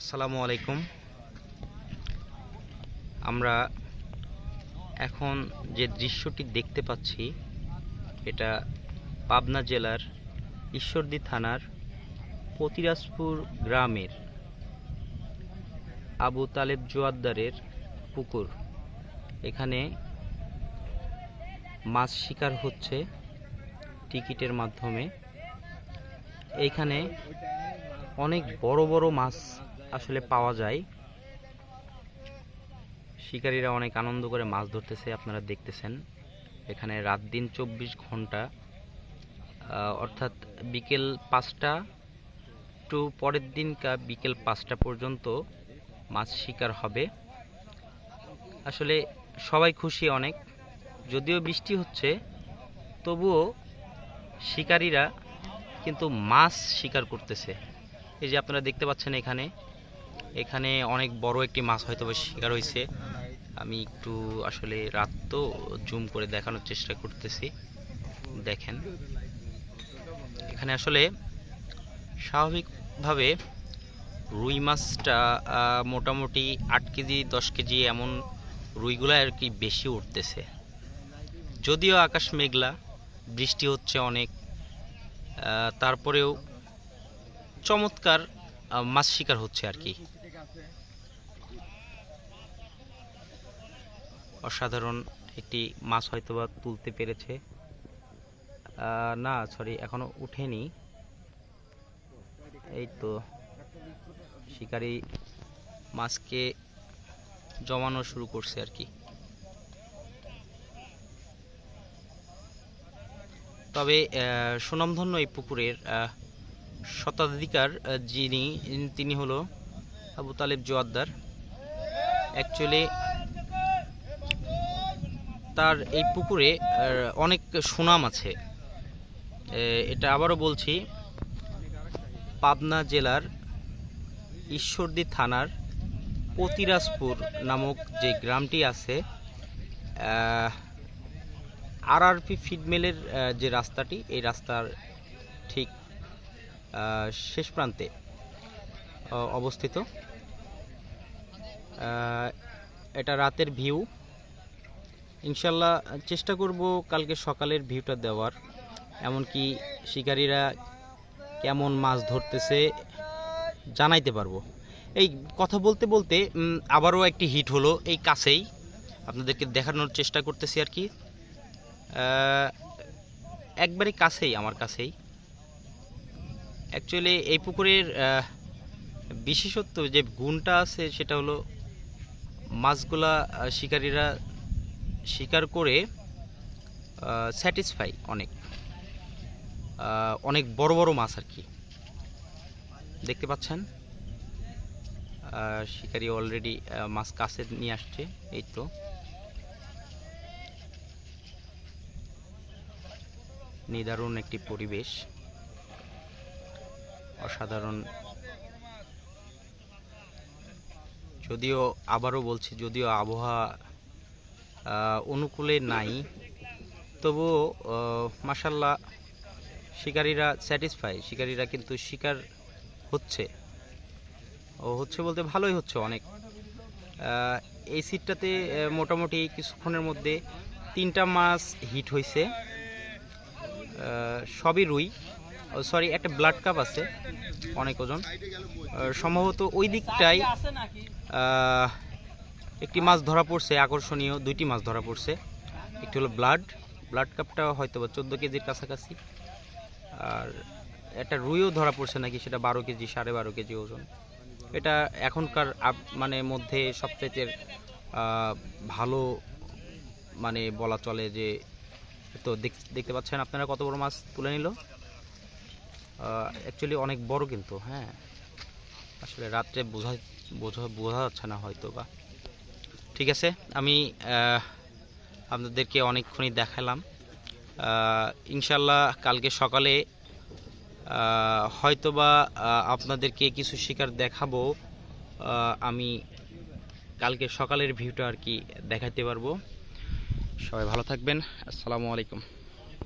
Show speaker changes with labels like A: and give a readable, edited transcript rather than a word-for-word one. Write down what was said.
A: আসসালামু আলাইকুম। আমরা এখন যে দৃশ্যটি দেখতে পাচ্ছি এটা পাবনা জেলার ঈশ্বরদী থানার পতিরাজপুর গ্রামের আবু তালেব জোয়ারদারের পুকুর। এখানে মাছ শিকার হচ্ছে টিকিটের মাধ্যমে। এইখানে অনেক বড় বড় মাছ আসলে পাওয়া যায়। শিকারীরা অনেক আনন্দ করে মাছ ধরতেছে, আপনারা দেখতেছেন। এখানে রাত দিন 24 ঘন্টা, অর্থাৎ বিকেল 5টা টু পরের দিনকা বিকেল 5টা পর্যন্ত মাছ শিকার হবে। আসলে সবাই খুশি অনেক, যদিও বৃষ্টি হচ্ছে তবুও শিকারীরা কিন্তু মাছ শিকার করতেছে। এই যে আপনারা দেখতে পাচ্ছেন এখানে অনেক বড় একটি মাছ হয়তো শিকার হয়েছে। আমি একটু আসলে রাত তো জুম করে দেখানোর চেষ্টা করতেছি। দেখেন এখানে আসলে স্বাভাবিকভাবে রুই মাছটা মোটামুটি 8 কেজি 10 কেজি এমন রুইগুলো আর কি বেশি উঠতেছে। যদিও আকাশ মেঘলা, বৃষ্টি হচ্ছে অনেক, তারপরেও চমৎকার মাছ শিকার হচ্ছে আর কি। অসাধারণ একটি মাছ হয়তোবা তুলতে পেরেছে। না সরি, এখনো উঠেনি। এই তো শিকারী মাছকে জমানো শুরু করছে আর কি। তবে সুনামধন্য এই পুকুরের স্বত্বাধিকার তিনি হলো আবু তালেব জোয়ারদার। অ্যাকচুয়ালি তার এই পুকুরে অনেক সুনাম আছে। এটা আবারও বলছি, পাবনা জেলার ঈশ্বরদী থানার পতিরাজপুর নামক যে গ্রামটি আছে, আরআরপি ফিড মিলের যে রাস্তাটি, এই রাস্তার ঠিক শেষ প্রান্তে অবস্থিত। এটা রাতের ভিউ। ইনশাল্লাহ চেষ্টা করব কালকে সকালের ভিউটা দেওয়ার, এমনকি শিকারীরা কেমন মাছ ধরতেছে জানাইতে পারবো। এই কথা বলতে বলতে আবারও একটি হিট হলো এই কাছেই, আপনাদেরকে দেখানোর চেষ্টা করতেছি আর কি। একবারে কাছেই, আমার কাছেই। অ্যাকচুয়ালি এই পুকুরের বিশেষত্ব যে গুণটা আছে সেটা হলো মাছগুলা শিকারীরা শিকার করে স্যাটিসফাই, অনেক বড় বড় মাছ আর কি। দেখতে পাচ্ছেন শিকারী অলরেডি মাছ কাছে নিয়ে আসছে। এই তো নিদারুণ একটি পরিবেশ, অসাধারণ। যদিও আবারও বলছি, যদিও আবহাওয়া অনুকূলে নাই, তবুও মাশাল্লাহ শিকারীরা স্যাটিসফাই। শিকারীরা কিন্তু শিকার হচ্ছে বলতে ভালোই হচ্ছে অনেক। এই সিটটাতে মোটামুটি কিছুক্ষণের মধ্যে 3টা মাছ হিট হয়েছে, সবই রুই। সরি, একটা ব্লাড কাপ আছে, অনেক ওজন। সম্ভবত ওই দিকটায় একটি মাছ ধরা পড়ছে, আকর্ষণীয় 2টি মাছ ধরা পড়ছে। একটি হলো ব্লাড কাপটা হয়তো বা 14 কেজির কাছাকাছি, আর একটা রুইও ধরা পড়ছে নাকি, সেটা 12 কেজি 12.5 কেজি ওজন। এটা এখনকার মানে মধ্যে সবচেয়ে ভালো মানে বলা চলে। যে তো দেখতে পাচ্ছেন আপনারা কত বড় মাছ তুলে নিল। অ্যাকচুয়ালি অনেক বড় কিন্তু, হ্যাঁ, আসলে রাত্রে বোঝা যাচ্ছে না হয়তো বা। ঠিক আছে, আমি আপনাদেরকে অনেকক্ষণই দেখালাম। ইনশাল্লাহ কালকে সকালে হয়তোবা আপনাদেরকে কিছু শিকার দেখাবো। আমি কালকে সকালের ভিউটা আর কি দেখাতে পারবো। সবাই ভালো থাকবেন। আসসালামু আলাইকুম।